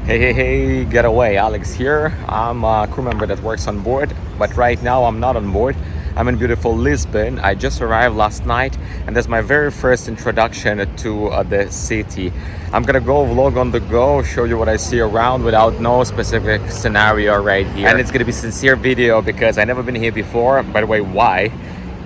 Hey, getaway, Alex here. I'm a crew member that works on board, but right now I'm not on board. I'm in beautiful Lisbon. I just arrived last night, and that's my very first introduction to the city. I'm gonna go vlog on the go, show you what I see around without no specific scenario right here. And it's gonna be sincere video because I never been here before. By the way, why?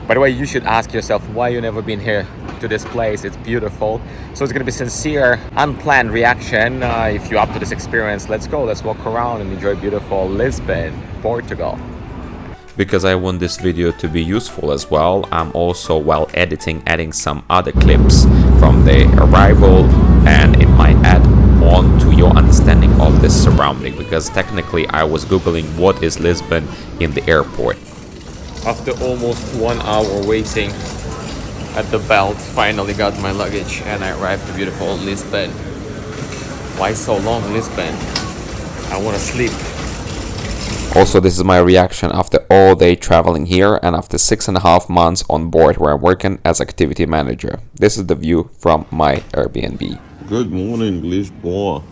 By the way, you should ask yourself why you never been here to this place. It's beautiful. So it's gonna be sincere, unplanned reaction. If you're up to this experience, let's go. Let's walk around and enjoy beautiful Lisbon, Portugal. Because I want this video to be useful as well, I'm also, while editing, adding some other clips from the arrival, and it might add on to your understanding of this surrounding, because technically I was googling what is Lisbon in the airport. After almost 1 hour waiting at the belt, finally got my luggage and I arrived to beautiful Lisbon. Why so long, Lisbon? I want to sleep. Also, this is my reaction after all day traveling here and after 6.5 months on board where I'm working as activity manager. This is the view from my Airbnb. Good morning, Lisbon.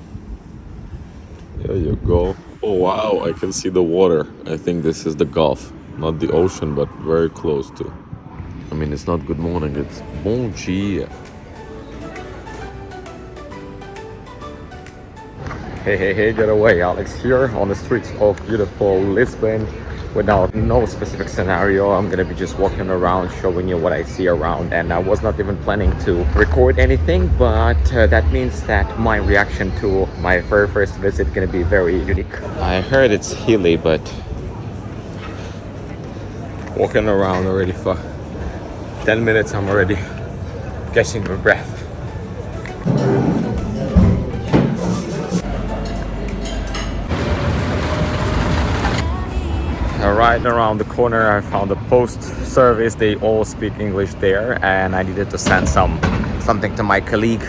There you go. Oh wow, I can see the water. I think this is the Gulf. Not the ocean, but very close to. I mean, it's not good morning, it's bom dia. Hey, get away, Alex here on the streets of beautiful Lisbon. Without no specific scenario, I'm gonna be just walking around showing you what I see around, and I was not even planning to record anything, but that means that my reaction to my very first visit gonna be very unique. I heard it's hilly, but walking around already for 10 minutes, I'm already catching my breath. Right around the corner I found a post service. They all speak English there, and I needed to send something to my colleague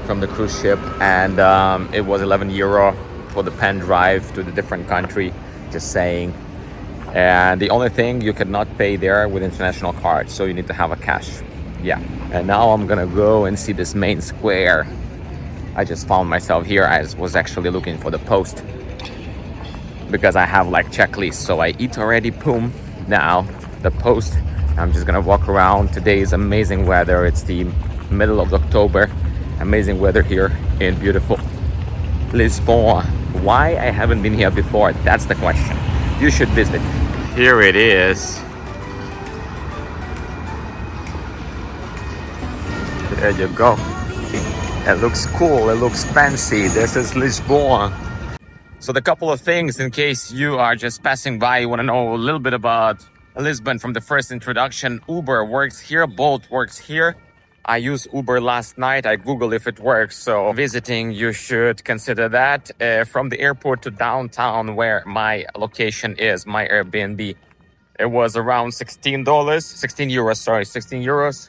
from the cruise ship, and it was €11 for the pen drive to the different country, just saying. And the only thing, you cannot pay there with international cards, so you need to have a cash. Yeah. And now I'm gonna go and see this main square. I just found myself here. I was actually looking for the post because I have like checklists. So I eat already, boom, now the post. I'm just gonna walk around. Today is amazing weather. It's the middle of October. Amazing weather here in beautiful Lisbon. Why I haven't been here before, that's the question. You should visit. Here it is. There you go. It looks cool, it looks fancy. This is Lisbon. So the couple of things, in case you are just passing by, you want to know a little bit about Lisbon from the first introduction. Uber works here, Bolt works here. I used Uber last night. I Googled if it works. So visiting, you should consider that. From the airport to downtown where my location is, my Airbnb, it was around €16, €16.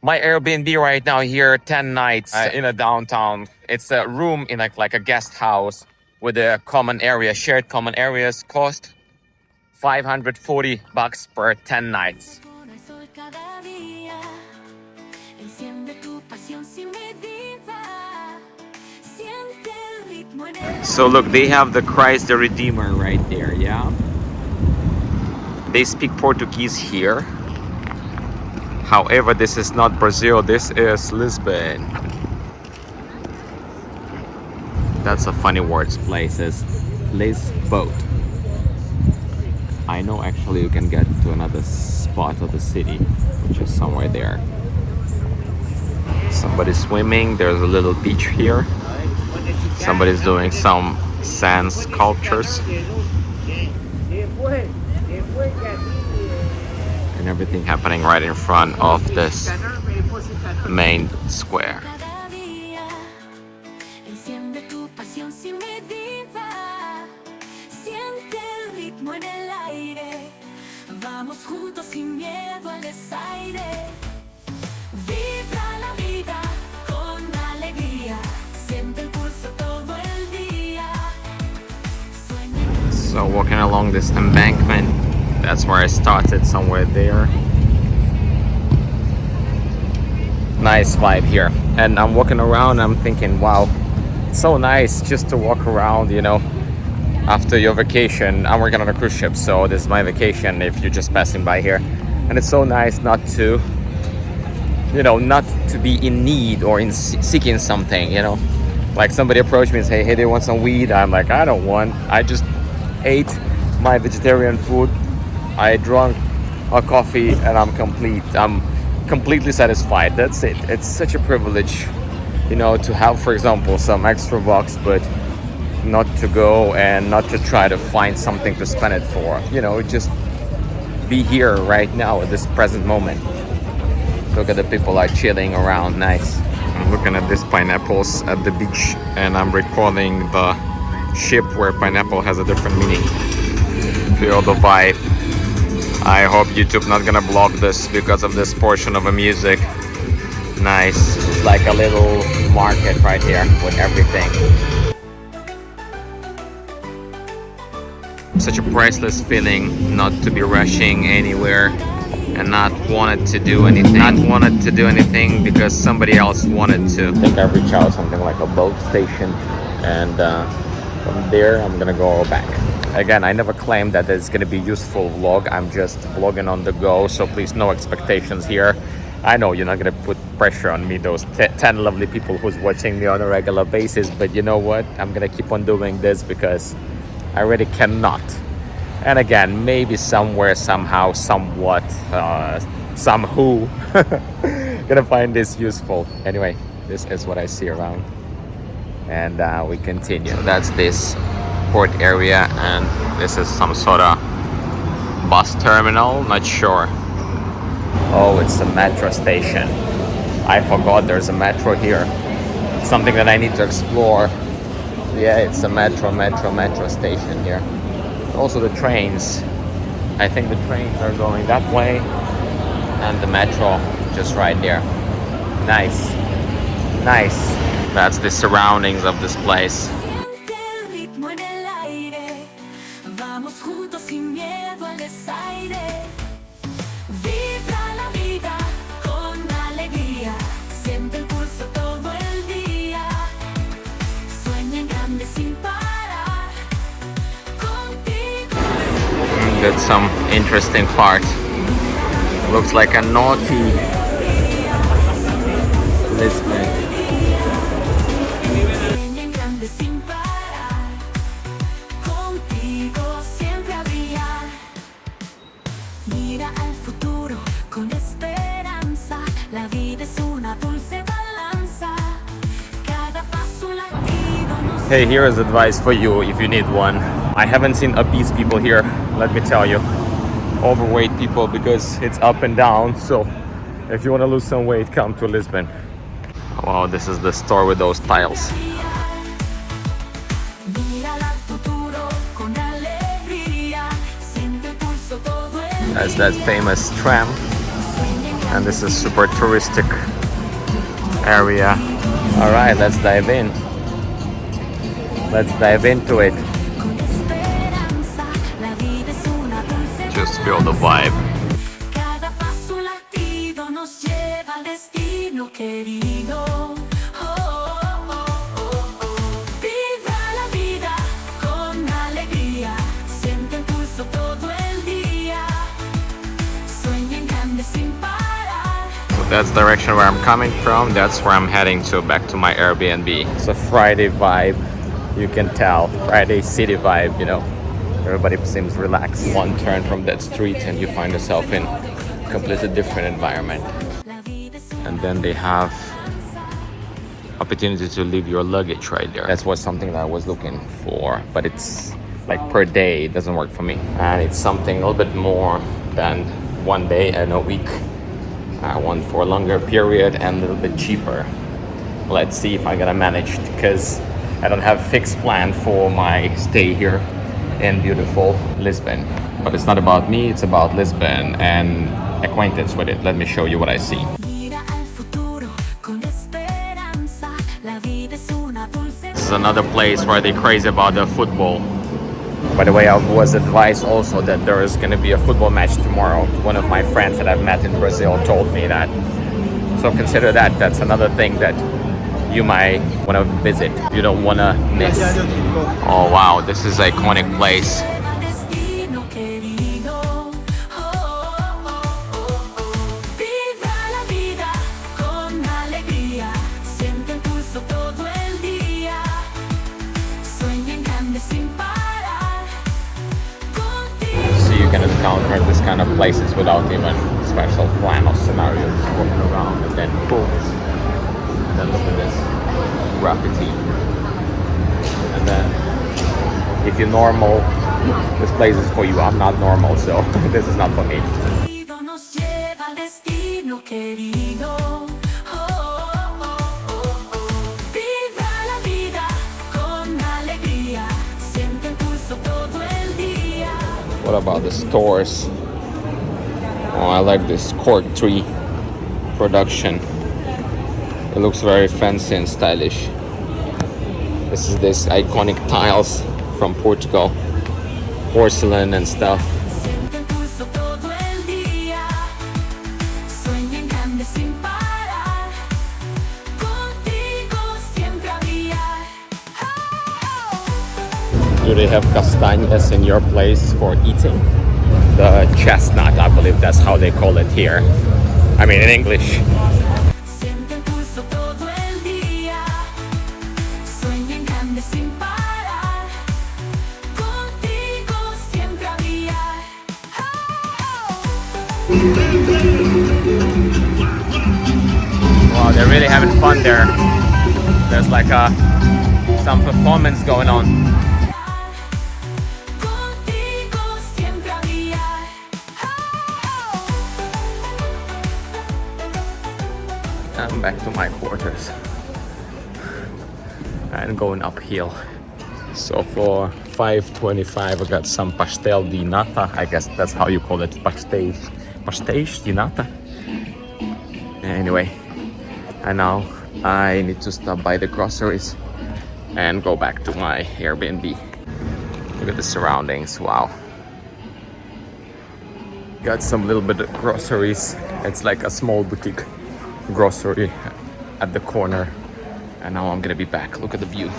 My Airbnb right now here, 10 nights in a downtown. It's a room in like a guest house with a common area, shared common areas, cost $540 per 10 nights. So look, they have the Christ the Redeemer right there, yeah? They speak Portuguese here. However, this is not Brazil, this is Lisbon. That's a funny words, places. Lisboat. I know actually you can get to another spot of the city, which is somewhere there. Somebody's swimming, there's a little beach here. Somebody's doing some sand sculptures. And everything happening right in front of this main square. So walking along this embankment, that's where I started, somewhere there. Nice vibe here. And I'm walking around, I'm thinking, wow, it's so nice just to walk around, you know, after your vacation. I'm working on a cruise ship, so this is my vacation if you're just passing by here. And it's so nice not to, you know, not to be in need or in seeking something, you know. Like somebody approached me and say, hey, do you want some weed? I'm like, I don't want. I just ate my vegetarian food. I drank a coffee and I'm complete. I'm completely satisfied. That's it. It's such a privilege, you know, to have, for example, some extra bucks, but not to go and not to try to find something to spend it for. You know, just be here right now at this present moment. Look at the people are chilling around. Nice. I'm looking at these pineapples at the beach, and I'm recalling the ship where pineapple has a different meaning. Feel the vibe. I hope YouTube not gonna block this because of this portion of the music. Nice. It's like a little market right here with everything. Such a priceless feeling not to be rushing anywhere and not wanted to do anything because somebody else wanted to. I think I reached out something like a boat station, and from there I'm gonna go back. Again, I never claimed that it's gonna be useful vlog. I'm just vlogging on the go, so please no expectations here. I know you're not gonna put pressure on me, those 10 lovely people who's watching me on a regular basis, but you know what? I'm gonna keep on doing this because I really cannot. And again, maybe somewhere, somehow, somewhat, somehow gonna find this useful. Anyway, this is what I see around, and we continue. That's this port area, and this is some sort of bus terminal, not sure. Oh, it's a metro station. I forgot there's a metro here. Something that I need to explore. Yeah, it's a metro station here. Also the trains. I think the trains are going that way, and the metro just right there. Nice. That's the surroundings of this place. That's some interesting part. Looks like a naughty Lisbon. Hey, here is advice for you if you need one. I haven't seen obese people here, let me tell you. Overweight people, because it's up and down. So if you want to lose some weight, come to Lisbon. Wow, this is the store with those tiles. That's that famous tram. And this is super touristic area. All right, let's dive in. Let's dive into it. Just feel the vibe. So that's the direction where I'm coming from. That's where I'm heading to, back to my Airbnb. It's a Friday vibe. You can tell, Friday city vibe, you know. Everybody seems relaxed. One turn from that street and you find yourself in a completely different environment. And then they have opportunity to leave your luggage right there. That's was something that I was looking for, but it's like per day, it doesn't work for me. And it's something a little bit more than one day and a week. I want for a longer period and a little bit cheaper. Let's see if I'm gonna manage, because I don't have a fixed plan for my stay here in beautiful Lisbon. But it's not about me, it's about Lisbon and acquaintance with it. Let me show you what I see. This is another place where they're crazy about the football. By the way, I was advised also that there is going to be a football match tomorrow. One of my friends that I've met in Brazil told me that. So consider that. That's another thing that you might want to visit. You don't want to miss. Oh wow, this is an iconic place. So you can encounter this kind of places without even special plan or scenario. Just walking around and then boom. And then look at this graffiti. And then if you're normal, this place is for you. I'm not normal, so this is not for me. What about the stores? Oh, I like this cork tree production. It looks very fancy and stylish. This is this iconic tiles from Portugal, porcelain and stuff. Do they have castañas in your place for eating? The chestnut, I believe that's how they call it here. I mean in English. Wow, they're really having fun there. There's like some performance going on. I'm back to my quarters and going uphill. So for $5.25 I got some pastel di nata. I guess that's how you call it, pastéis di nata. Anyway, and now I need to stop by the groceries and go back to my Airbnb. Look at the surroundings, wow. Got some little bit of groceries. It's like a small boutique grocery at the corner, and now I'm gonna be back. Look at the view.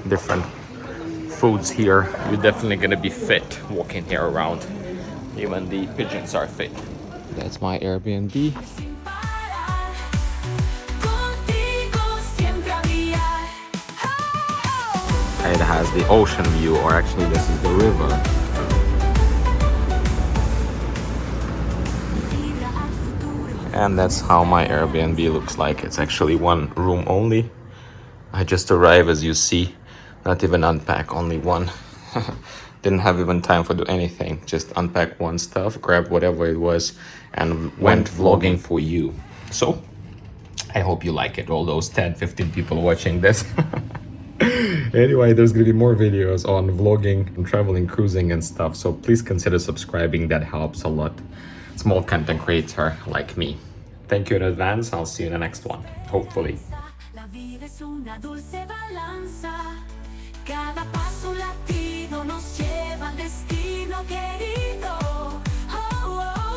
Different foods here. You're definitely gonna be fit walking here around. Even the pigeons are fit. That's my Airbnb. It has the ocean view, or actually this is the river. And that's how my Airbnb looks like. It's actually one room only. I just arrived, as you see, not even unpack, only one. Didn't have even time for do anything. Just unpack one stuff, grab whatever it was, and went vlogging for you. So, I hope you like it, all those 10, 15 people watching this. Anyway, there's gonna be more videos on vlogging and traveling, cruising and stuff. So please consider subscribing, that helps a lot. Small content creator like me. Thank you in advance. I'll see you in the next one, hopefully. Cada paso latido nos lleva al destino querido. Oh, oh.